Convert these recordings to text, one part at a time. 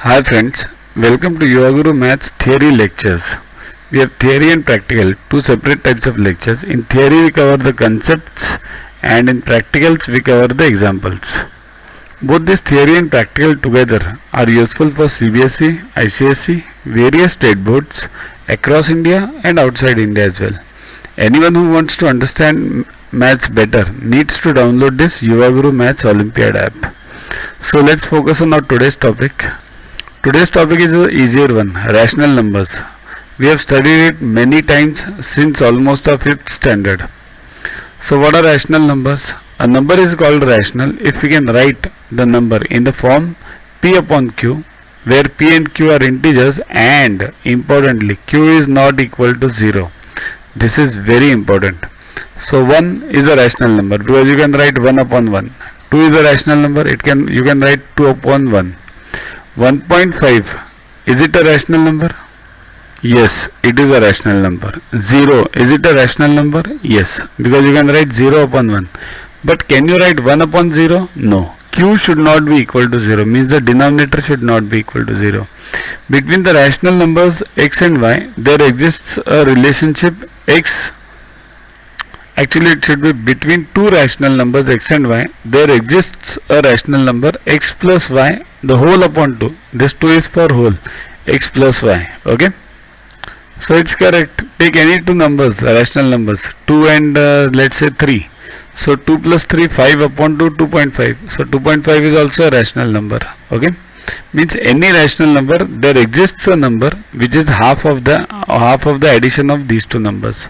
Hi friends, welcome to Yoga Maths Theory Lectures. We have theory and practical, two separate types of lectures. In theory we cover the concepts and in practicals we cover the examples. Both this theory and practical together are useful for CBSE, ICSE, various state boards across India and outside India as well. Anyone who wants to understand maths better needs to download this Yoga Maths Olympiad app. So let's focus on our today's topic. Today's topic is an easier one, rational numbers. We have studied it many times since almost our 5th standard. So what are rational numbers? A number is called rational if we can write the number in the form p upon q, where p and q are integers and importantly q is not equal to 0. This is very important. So 1 is a rational number because you can write 1 upon 1. 2 is a rational number, you can write 2 upon 1. 1.5, is it a rational number? Yes, it is a rational number. 0, is it a rational number? Yes, because you can write 0 upon 1. But can you write 1 upon 0? No. Q should not be equal to 0, means the denominator should not be equal to 0. Between the rational numbers x and y, there exists a relationship x. Actually, it should be between two rational numbers x and y. There exists a rational number x plus y, the whole upon 2. This 2 is for whole, x plus y. Okay. So it's correct. Take any two numbers, rational numbers, 2 and let's say 3. So 2 plus 3, 5 upon 2, 2.5. So 2.5 is also a rational number. Okay. Means any rational number, there exists a number which is half of the addition of these two numbers.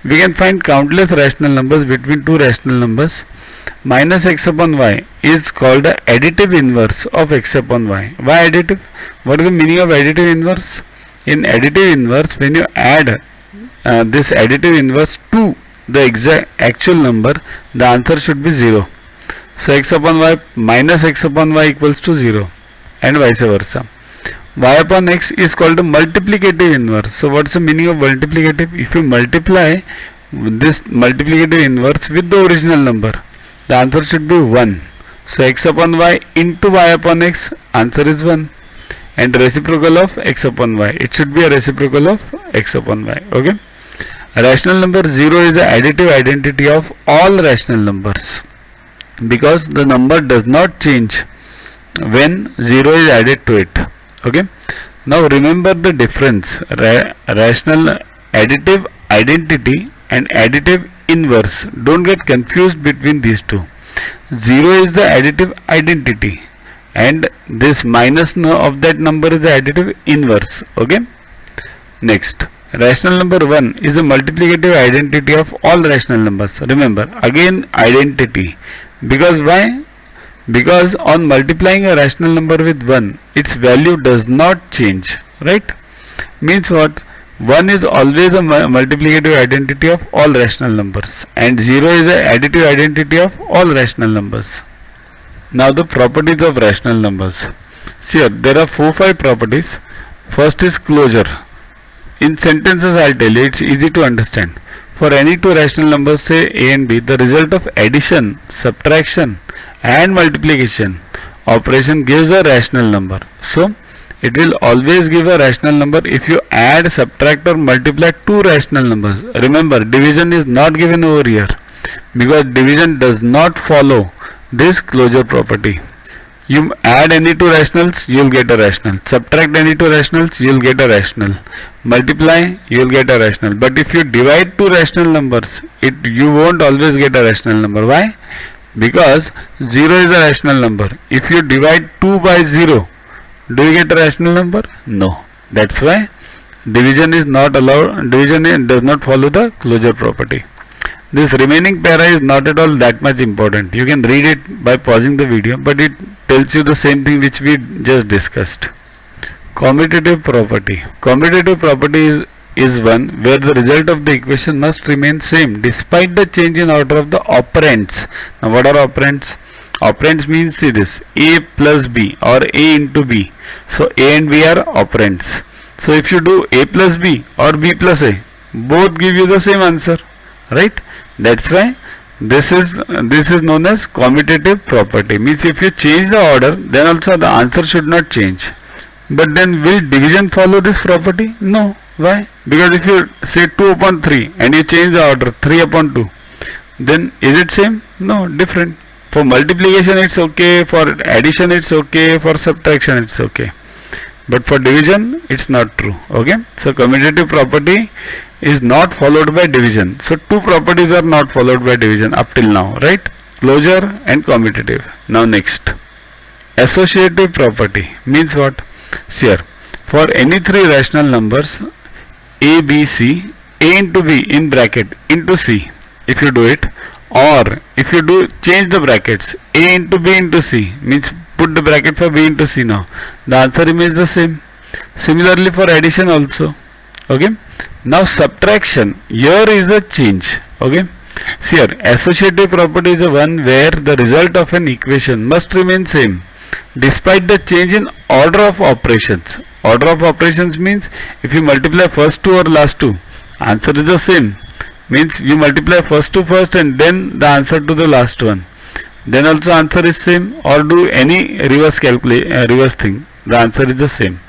We can find countless rational numbers between two rational numbers. Minus x upon y is called the additive inverse of x upon y. Why additive? What is the meaning of additive inverse? In additive inverse, when you add this additive inverse to the exact actual number, the answer should be 0. So x upon y minus x upon y equals to 0 and vice versa. Y upon x is called a multiplicative inverse. So what's the meaning of multiplicative? If you multiply this multiplicative inverse with the original number, the answer should be 1. So x upon y into y upon x, answer is 1. And reciprocal of x upon y, it should be a reciprocal of x upon y. Okay. A rational number 0 is the additive identity of all rational numbers because the number does not change when 0 is added to it. Okay. Now remember the difference. Rational additive identity and additive inverse. Don't get confused between these two. 0 is the additive identity and this minus of that number is the additive inverse. Okay. Next, rational number 1 is the multiplicative identity of all rational numbers. Remember, again identity. Because why? Because on multiplying a rational number with 1, its value does not change, right? Means what? 1 is always a multiplicative identity of all rational numbers and 0 is the additive identity of all rational numbers. Now the properties of rational numbers. See here, there are 4-5 properties. First is closure. In sentences I'll tell you, it's easy to understand. For any two rational numbers, say a and b, the result of addition, subtraction and multiplication operation gives a rational number. So it will always give a rational number if you add, subtract or multiply two rational numbers. Remember, division is not given over here because division does not follow this closure property. You add any two rationals, you will get a rational. Subtract any two rationals, you will get a rational. Multiply, you will get a rational. But if you divide two rational numbers, you won't always get a rational number. Why? Because 0 is a rational number. If you divide 2 by 0, do you get a rational number? No. That's why division is not allowed. Division does not follow the closure property. This remaining para is not at all that much important. You can read it by pausing the video, but it tells you the same thing which we just discussed. Commutative property. Commutative property is one where the result of the equation must remain same despite the change in order of the operands. Now what are operands? Operands means, see this, a plus b or a into b. So a and b are operands. So if you do a plus b or b plus a, both give you the same answer, right? That's why this is known as commutative property. Means if you change the order, then also the answer should not change. But then will division follow this property? No. Why? Because if you say 2 upon 3 and you change the order 3 upon 2, then is it same? No, different. For multiplication it's okay, for addition it's okay, for subtraction it's okay. But for division it's not true. Okay. So commutative property is not followed by division. So two properties are not followed by division up till now, right? Closure and commutative. Now next. Associative property means what? See here, for any three rational numbers a, b, c, a into b in bracket into c, if you do it, or if you do change the brackets, a into b into c, means put the bracket for b into c now, the answer remains the same. Similarly for addition also. Okay. Now subtraction, here is a change. Okay. See here, associative property is the one where the result of an equation must remain same despite the change in order of operations. Order of operations means if you multiply first two or last two, answer is the same. Means you multiply first two first and then the answer to the last one. Then also answer is same, or do any reverse thing, the answer is the same.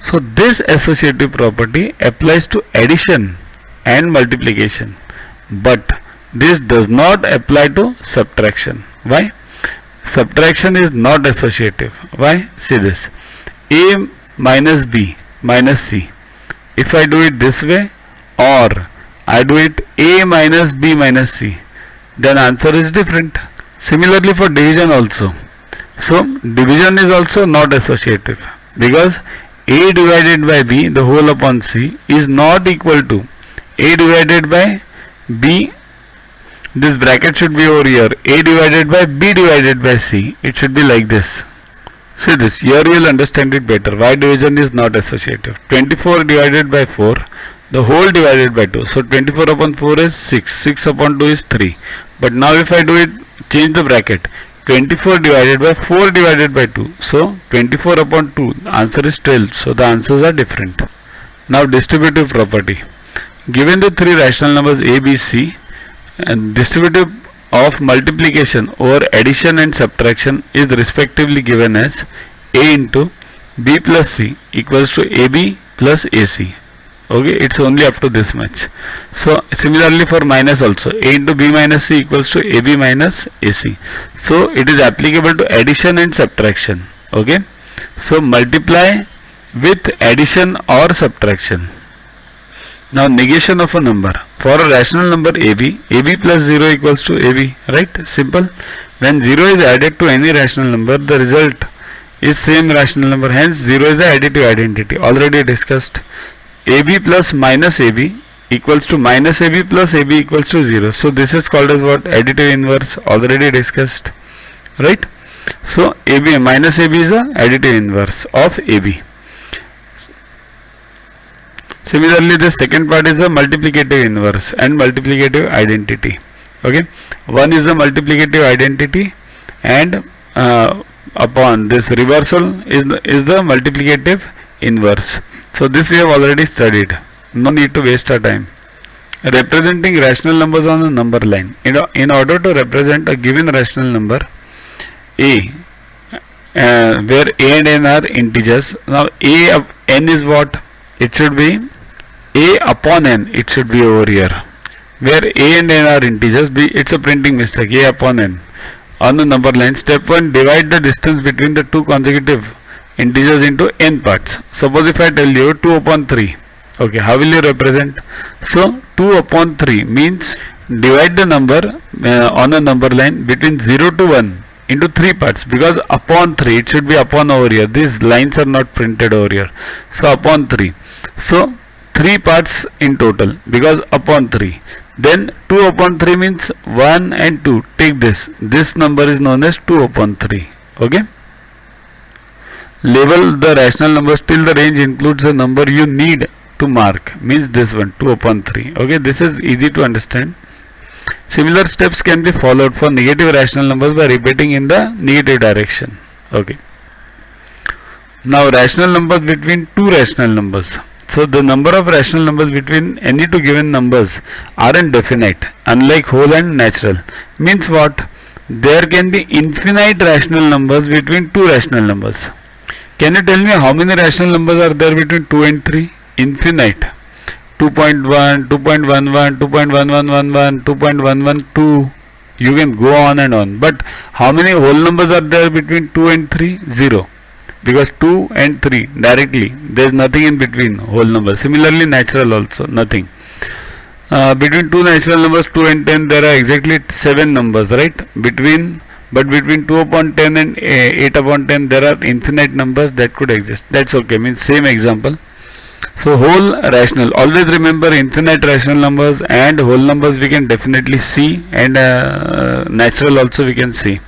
So this associative property applies to addition and multiplication, but this does not apply to subtraction. Why? Subtraction is not associative. Why? See this, a minus b minus c. If I do it this way, or I do it a minus b minus c, then answer is different. Similarly for division also. So division is also not associative, because a divided by b the whole upon c is not equal to a divided by b. This bracket should be over here, a divided by b divided by c. It should be like this. See this, here you will understand it better why division is not associative. 24 divided by 4, the whole divided by 2. So 24 upon 4 is 6, 6 upon 2 is 3. But now if I do it, change the bracket, 24 divided by 4 divided by 2. So 24 upon 2, the answer is 12. So the answers are different. Now distributive property. Given the three rational numbers a, b, c, and distributive of multiplication over addition and subtraction is respectively given as a into b plus c equals to ab plus ac. Okay, it's only up to this much. So similarly for minus also, a into b minus c equals to ab minus ac. So it is applicable to addition and subtraction. Okay, so multiply with addition or subtraction. Now negation of a number. For a rational number ab plus 0 equals to ab, right? Simple. When 0 is added to any rational number, the result is same rational number. Hence 0 is the additive identity. Already discussed. ab plus minus ab equals to minus ab plus ab equals to 0. So this is called as what? Additive inverse. Already discussed. Right? So ab minus ab is the additive inverse of ab. Similarly, the second part is the multiplicative inverse and multiplicative identity. Okay, one is the multiplicative identity, and upon this reversal is the multiplicative inverse. So this we have already studied. No need to waste our time. Representing rational numbers on the number line. In order to represent a given rational number a, where a and n are integers. Now a of n is what? It should be a upon n. It should be over here, where a and n are integers. It's a printing mistake. A upon n on the number line. Step 1, divide the distance between the two consecutive integers into n parts. Suppose if I tell you 2 upon 3. Okay, how will you represent? So 2 upon 3 means divide the number on a number line between 0 to 1 into 3 parts, because upon 3 it should be upon over here. These lines are not printed over here. So upon 3. So 3 parts in total, because upon 3. Then 2 upon 3 means 1 and 2. Take this. This number is known as 2 upon 3. Okay. Label the rational numbers till the range includes the number you need to mark. Means this one, 2 upon 3. Okay. This is easy to understand. Similar steps can be followed for negative rational numbers by repeating in the negative direction. Okay. Now rational numbers between two rational numbers. So the number of rational numbers between any two given numbers aren't definite, unlike whole and natural. Means what? There can be infinite rational numbers between two rational numbers. Can you tell me how many rational numbers are there between 2 and 3? Infinite. 2.1, 2.11, 2.1111, 2.112. You can go on and on. But how many whole numbers are there between 2 and 3? 0. Because 2 and 3 directly, there is nothing in between whole numbers. Similarly, natural also, nothing. Between two natural numbers 2 and 10, there are exactly 7 numbers, right? But between 2 upon 10 and 8 upon 10, there are infinite numbers that could exist. That's okay, means same example. So whole rational, always remember infinite rational numbers and whole numbers we can definitely see, and natural also we can see.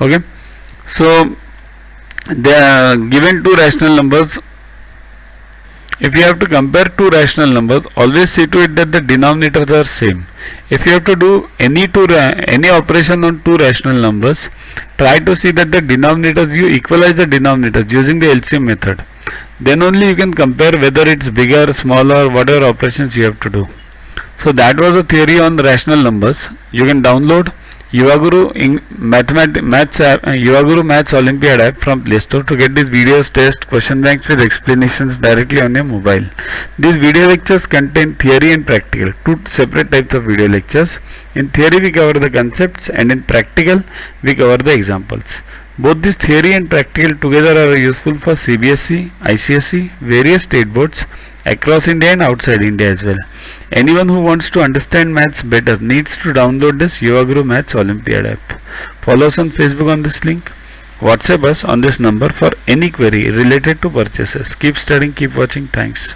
Okay, so they are given two rational numbers. If you have to compare two rational numbers, always see to it that the denominators are same. If you have to do any operation on two rational numbers, try to see that the denominators, you equalize the denominators using the LCM method. Then only you can compare whether it's bigger, smaller, whatever operations you have to do. So that was a theory on rational numbers. You can download Yuvaguru Yuvaguru Maths Olympiad app from Play Store to get these videos, tests, question banks with explanations directly on your mobile. These video lectures contain theory and practical, two separate types of video lectures. In theory we cover the concepts, and in practical we cover the examples. Both this theory and practical together are useful for CBSE, ICSE, various state boards across India and outside India as well. Anyone who wants to understand maths better needs to download this Yuvaguru Maths Olympiad app. Follow us on Facebook on this link. WhatsApp us on this number for any query related to purchases. Keep studying, keep watching. Thanks.